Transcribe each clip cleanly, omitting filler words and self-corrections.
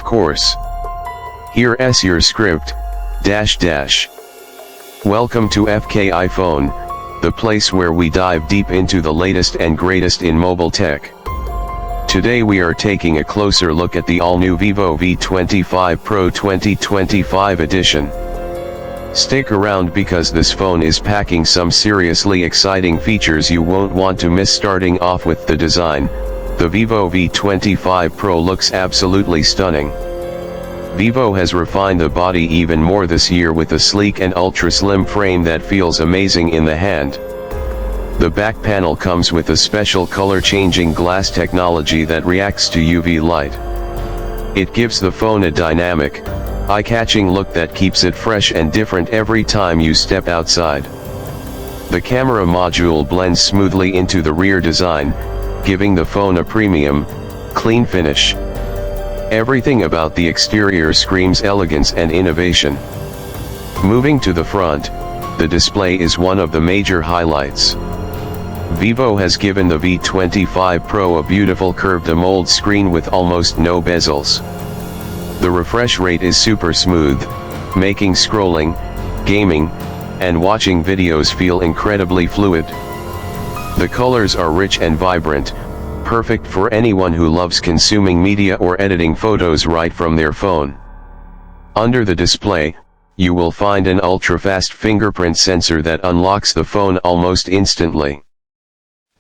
course. Here's your script, Welcome to FK iPhone, the place where we dive deep into the latest and greatest in mobile tech. Today we are taking a closer look at the all-new Vivo V25 Pro 2025 edition. Stick around because this phone is packing some seriously exciting features you won't want to miss. Starting off with the design, the Vivo V25 Pro looks absolutely stunning. Vivo has refined the body even more this year with a sleek and ultra-slim frame that feels amazing in the hand. The back panel comes with a special color-changing glass technology that reacts to UV light. It gives the phone a dynamic, eye-catching look that keeps it fresh and different every time you step outside. The camera module blends smoothly into the rear design, giving the phone a premium, clean finish. Everything about the exterior screams elegance and innovation. Moving to the front, the display is one of the major highlights. Vivo has given the V25 Pro a beautiful curved AMOLED screen with almost no bezels. The refresh rate is super smooth, making scrolling, gaming, and watching videos feel incredibly fluid. The colors are rich and vibrant, perfect for anyone who loves consuming media or editing photos right from their phone. Under the display, you will find an ultra-fast fingerprint sensor that unlocks the phone almost instantly.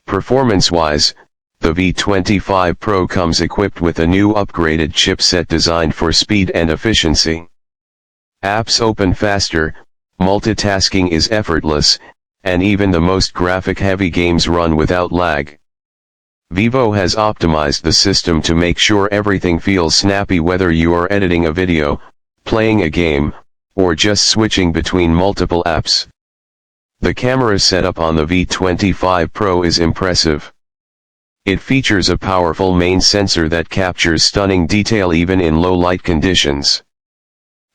Performance-wise, the V25 Pro comes equipped with a new upgraded chipset designed for speed and efficiency. Apps open faster, multitasking is effortless, and even the most graphic-heavy games run without lag. Vivo has optimized the system to make sure everything feels snappy whether you are editing a video, playing a game, or just switching between multiple apps. The camera setup on the V25 Pro is impressive. It features a powerful main sensor that captures stunning detail even in low light conditions.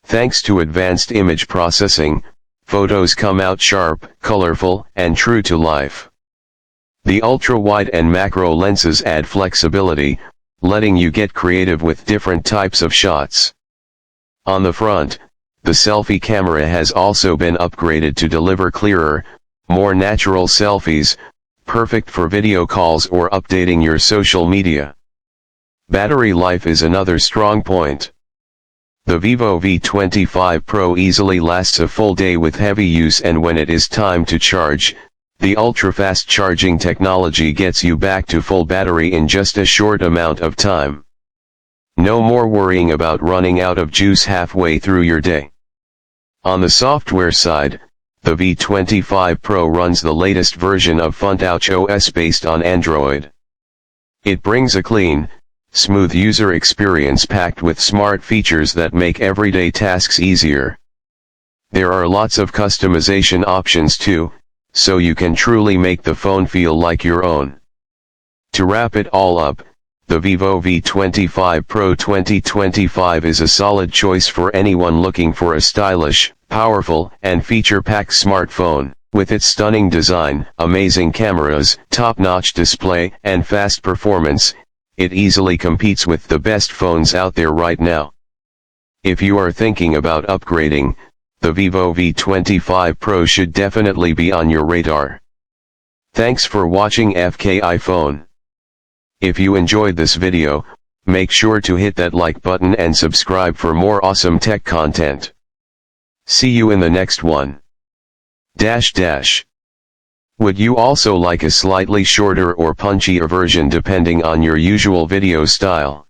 Thanks to advanced image processing, photos come out sharp, colorful, and true to life. The ultra-wide and macro lenses add flexibility, letting you get creative with different types of shots. On the front, the selfie camera has also been upgraded to deliver clearer, more natural selfies, perfect for video calls or updating your social media. Battery life is another strong point. The Vivo V25 Pro easily lasts a full day with heavy use, and when it is time to charge, the ultra-fast charging technology gets you back to full battery in just a short amount of time. No more worrying about running out of juice halfway through your day. On the software side, the V25 Pro runs the latest version of Flagship OS based on Android. It brings a clean, smooth user experience packed with smart features that make everyday tasks easier. There are lots of customization options too, so you can truly make the phone feel like your own. To wrap it all up, the Vivo V25 Pro 2025 is a solid choice for anyone looking for a stylish, powerful, and feature-packed smartphone. With its stunning design, amazing cameras, top-notch display, and fast performance, it easily competes with the best phones out there right now. If you are thinking about upgrading, the Vivo V25 Pro should definitely be on your radar. Thanks for watching FK iPhone. If you enjoyed this video, make sure to hit that like button and subscribe for more awesome tech content. See you in the next one. Would you also like a slightly shorter or punchier version depending on your usual video style?